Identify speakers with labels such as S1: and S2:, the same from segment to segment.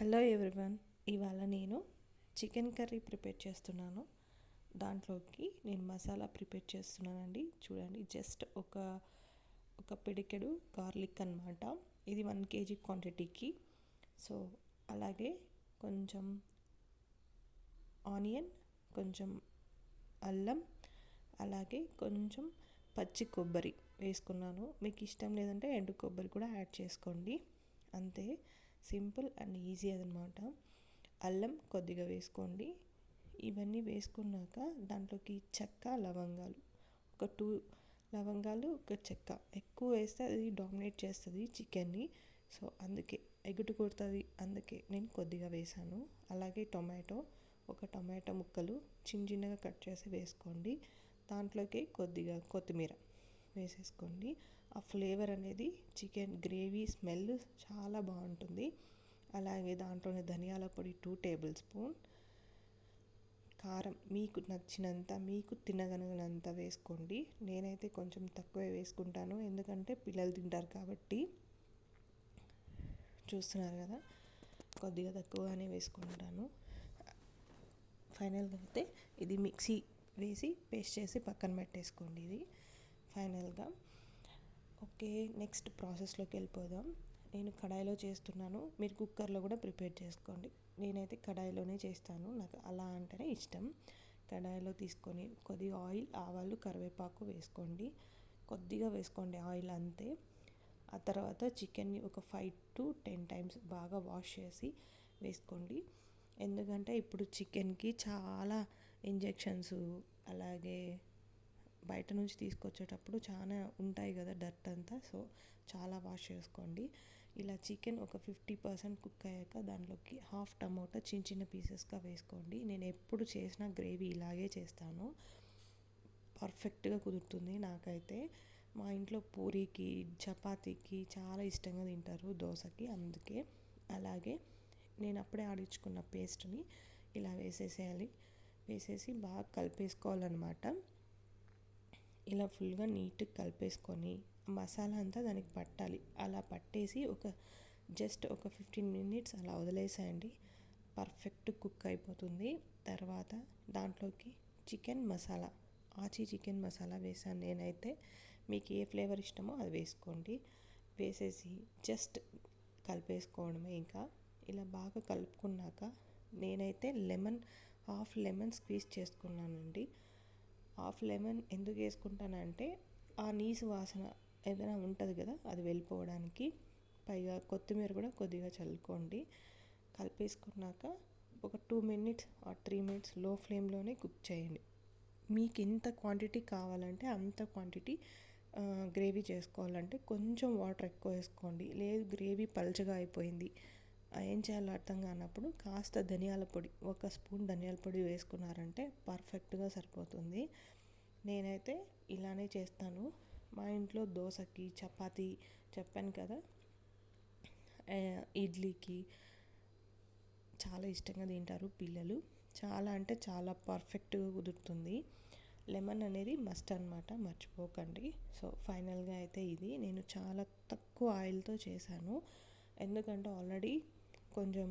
S1: Hello everyone. ఇవాళ నేను chicken curry prepare చేస్తున్నాను. దాంట్లోకి నేను మసాలా ప్రిపేర్ చేస్తున్నానండి. చూడండి, జస్ట్ ఒక పిడికెడు గార్లిక్ అన్నమాట. ఇది 1 kg క్వాంటిటీకి. సో అలాగే కొంచెం ఆనియన్, కొంచెం అల్లం, అలాగే కొంచెం పచ్చి కొబ్బరి వేసుకున్నాను. మీకు ఇష్టం లేదంటే ఎండు కొబ్బరి కూడా యాడ్ చేసుకోండి. అంతే, సింపుల్ అండ్ ఈజీ అన్నమాట. అల్లం కొద్దిగా వేసుకోండి. ఇవన్నీ వేసుకున్నాక దాంట్లోకి చెక్క, లవంగాలు, ఒక 2 లవంగాలు, ఒక చెక్క ఎక్కువ వేస్తే అది డామినేట్ చేస్తుంది చికెన్ని. సో అందుకే ఎగుటు కొడుతుంది, అందుకే నేను కొద్దిగా వేసాను. అలాగే ఒక టొమాటో ముక్కలు చిన్నగా కట్ చేసి వేసుకోండి. దాంట్లోకి కొద్దిగా కొత్తిమీర వేసేసుకోండి. ఆ ఫ్లేవర్ అనేది చికెన్ గ్రేవీ స్మెల్ చాలా బాగుంటుంది. అలాగే దాంట్లోనే ధనియాల పొడి 2 టేబుల్ స్పూన్, కారం మీకు నచ్చినంత, మీకు తినగలిగినంత వేసుకోండి. నేనైతే కొంచెం తక్కువే వేసుకుంటాను, ఎందుకంటే పిల్లలు తింటారు కాబట్టి. చూస్తున్నారు కదా, కొద్దిగా తక్కువగానే వేసుకుంటాను. ఫైనల్గా అయితే ఇది మిక్సీ వేసి పేస్ట్ చేసి పక్కన పెట్టేసుకోండి. ఇది ఫైనల్గా. ఓకే, నెక్స్ట్ ప్రాసెస్లోకి వెళ్ళిపోదాం. నేను కడాయిలో చేస్తున్నాను, మీరు కుక్కర్లో కూడా ప్రిపేర్ చేసుకోండి. నేనైతే కడాయిలోనే చేస్తాను, నాకు అలా అంటేనే ఇష్టం. కడాయిలో తీసుకొని కొద్దిగా ఆయిల్, ఆవాలు, కరివేపాకు వేసుకోండి. కొద్దిగా వేసుకోండి ఆయిల్, అంతే. ఆ తర్వాత చికెన్ని ఒక 5 to 10 టైమ్స్ బాగా వాష్ చేసి వేసుకోండి. ఎందుకంటే ఇప్పుడు చికెన్కి చాలా ఇంజెక్షన్స్, అలాగే బయట నుంచి తీసుకొచ్చేటప్పుడు చాలా ఉంటాయి కదా డర్ట్ అంతా. సో చాలా వాష్ చేసుకోండి. ఇలా చికెన్ ఒక 50% కుక్ అయ్యాక దాంట్లోకి హాఫ్ టమోటా చిన్న పీసెస్గా వేసుకోండి. నేను ఎప్పుడు చేసిన గ్రేవీ ఇలాగే చేస్తాను, పర్ఫెక్ట్గా కుదురుతుంది నాకైతే. మా ఇంట్లో పూరీకి, చపాతీకి చాలా ఇష్టంగా తింటారు, దోశకి, అందుకే. అలాగే నేను అప్పుడే ఆడించుకున్న పేస్ట్ని ఇలా వేసేసేయాలి. వేసేసి బాగా కలిపేసుకోవాలన్నమాట. ఇలా ఫుల్గా నీట్గా కలిపేసుకొని మసాలా అంతా దానికి పట్టాలి. అలా పట్టేసి జస్ట్ ఒక 15 minutes అలా వదిలేసేయండి. పర్ఫెక్ట్ కుక్ అయిపోతుంది. తర్వాత దాంట్లోకి చికెన్ మసాలా, చికెన్ మసాలా వేసాను నేనైతే. మీకు ఏ ఫ్లేవర్ ఇష్టమో అది వేసుకోండి. వేసేసి జస్ట్ కలిపేసుకోవడమే. ఇంకా ఇలా బాగా కలుపుకున్నాక నేనైతే హాఫ్ లెమన్ స్క్వీజ్ చేసుకున్నానండి. హాఫ్ లెమన్ ఎందుకు వేసుకుంటానంటే ఆ నీసు వాసన ఏదైనా ఉంటుంది కదా, అది వెళ్ళిపోవడానికి. పైగా కొత్తిమీర కూడా కొద్దిగా చల్లుకోండి. కలిపేసుకున్నాక ఒక 2 minutes or 3 minutes లో ఫ్లేమ్లోనే కుక్ చేయండి. మీకు ఎంత క్వాంటిటీ కావాలంటే అంత క్వాంటిటీ గ్రేవీ చేసుకోవాలంటే కొంచెం వాటర్ ఎక్కువ వేసుకోండి. లేదు గ్రేవీ పల్చగా అయిపోయింది, ఏం చేయాలో అర్థం కానప్పుడు కాస్త ధనియాల పొడి, 1 స్పూన్ ధనియాల పొడి వేసుకున్నారంటే పర్ఫెక్ట్గా సరిపోతుంది. నేనైతే ఇలానే చేస్తాను. మా ఇంట్లో దోశకి, చపాతీ, చెప్పాను కదా, ఇడ్లీకి చాలా ఇష్టంగా తింటారు పిల్లలు. చాలా అంటే చాలా పర్ఫెక్ట్గా కుదురుతుంది. లెమన్ అనేది మస్ట్ అనమాట, మర్చిపోకండి. సో ఫైనల్గా అయితే ఇది నేను చాలా తక్కువ ఆయిల్తో చేశాను, ఎందుకంటే ఆల్రెడీ కొంచెం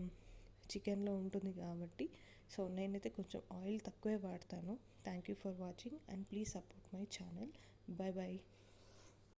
S1: చికెన్లో ఉంటుంది కాబట్టి. సో నేనైతే కొంచెం ఆయిల్ తక్కువే వాడతాను. Thank you for watching and please support my channel. Bye bye.